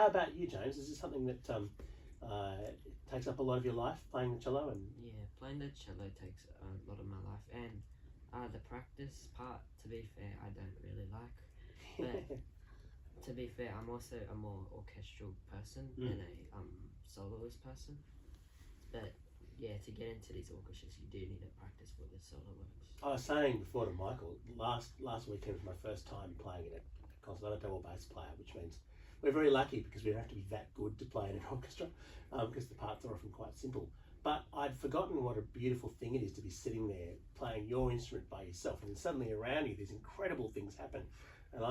about you, James? Is this something that takes up a lot of your life, playing the cello? And Yeah, playing the cello takes a lot of my life, and the practice part, to be fair, I don't really like. But to be fair, I'm also a more orchestral person than a soloist person. But yeah, to get into these orchestras, you do need to practice for the solo works. I was saying before to Michael, last weekend was my first time playing in a concert. I'm a double bass player, which means we're very lucky because we don't have to be that good to play in an orchestra because the parts are often quite simple. But I'd forgotten what a beautiful thing it is to be sitting there playing your instrument by yourself, and then suddenly around you these incredible things happen. And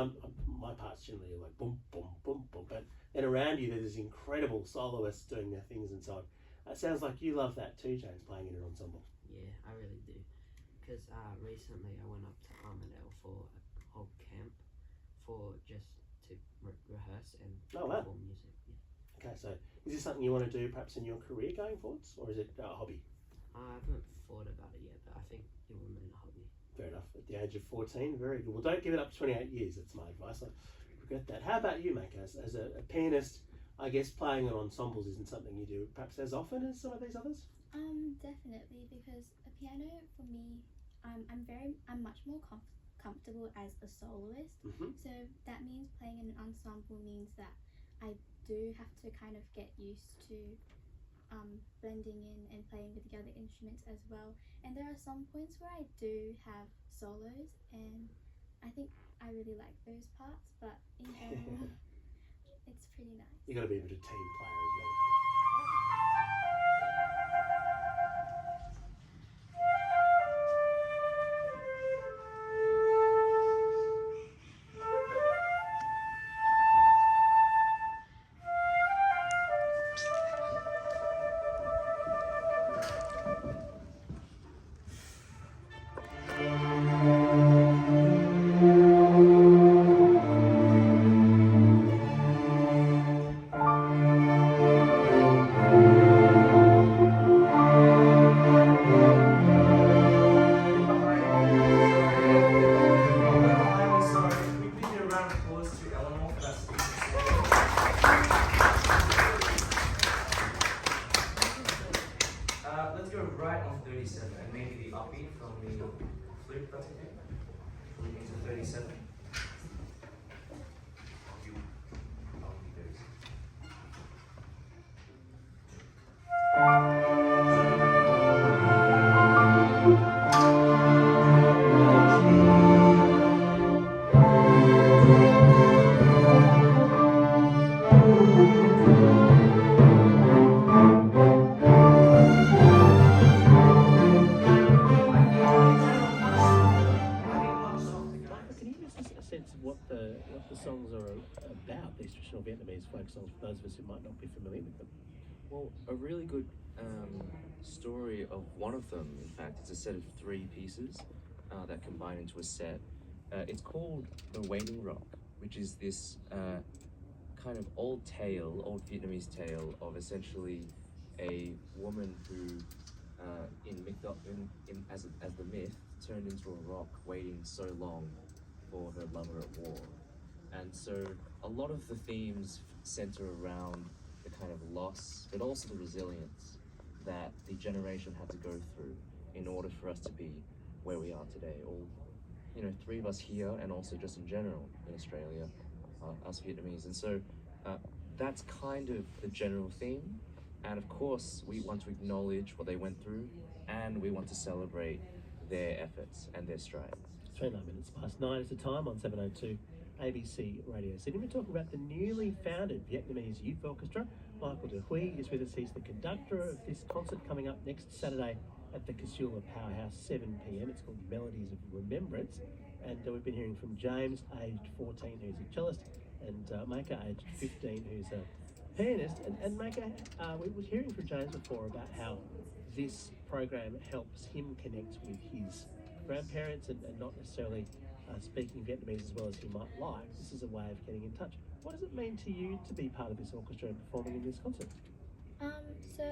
my parts generally are like boom, boom, boom, boom, but then around you there's incredible soloists doing their things and so on. It sounds like you love that too, James, playing in an ensemble. Yeah, I really do. Because recently I went up to Armadale for a whole camp for just to rehearse and perform music. Yeah. Okay, so is this something you want to do perhaps in your career going forwards, or is it a hobby? I haven't thought about it yet, but I think it will remain a hobby. Fair enough. At the age of 14, very good. Well, don't give it up to 28 years. That's my advice. I regret that. How about you, Maika? As a pianist, I guess playing in ensembles isn't something you do perhaps as often as some of these others? Definitely, because a piano for me, I'm much more comfortable as a soloist. So that means playing in an ensemble means that I do have to kind of get used to blending in and playing with the other instruments as well. And there are some points where I do have solos, and I think I really like those parts. But in general, it's pretty nice. You got to be a bit of team player as well. Let's go right on 37 and maybe the upbeat from the flute, that's okay? Flute into 37. What the songs are about, these traditional Vietnamese folk songs, for those of us who might not be familiar with them? Well, a really good story of one of them, in fact, it's a set of 3 pieces that combine into a set. It's called The Waiting Rock, which is this kind of old Vietnamese tale of essentially a woman who, as the myth, turned into a rock waiting so long for her lover at war. And so a lot of the themes center around the kind of loss, but also the resilience that the generation had to go through in order for us to be where we are today. All, 3 of us here, and also just in general in Australia, us Vietnamese. And so that's kind of the general theme. And of course, we want to acknowledge what they went through, and we want to celebrate their efforts and their strides. 29 minutes past 9 is the time on 702 ABC Radio Sydney. We're talking about the newly founded Vietnamese Youth Orchestra. Michael De Huy is with us. He's the conductor of this concert coming up next Saturday at the Casula Powerhouse, 7 p.m. It's called Melodies of Remembrance. And we've been hearing from James, aged 14, who's a cellist, and Maika, aged 15, who's a pianist. And Maika, we were hearing from James before about how this program helps him connect with his grandparents and not necessarily speaking Vietnamese as well as he might like. This is a way of getting in touch. What does it mean to you to be part of this orchestra and performing in this concert? So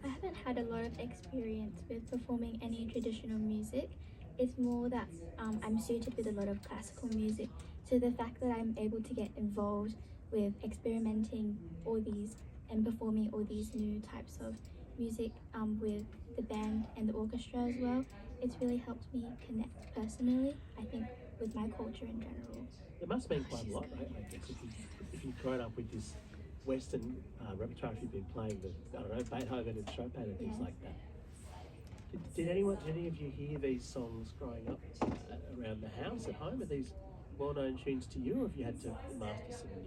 I haven't had a lot of experience with performing any traditional music. It's more that I'm suited with a lot of classical music. So the fact that I'm able to get involved with experimenting all these and performing all these new types of music with the band and the orchestra as well, it's really helped me connect personally, I think, with my culture in general. It must mean quite a lot, right? I guess if you've grown up with this Western repertoire, if you've been playing the, I don't know, Beethoven and Chopin and things Yeah. like that. Did any of you hear these songs growing up around the house at home? Are these well-known tunes to you, or have you had to master some new?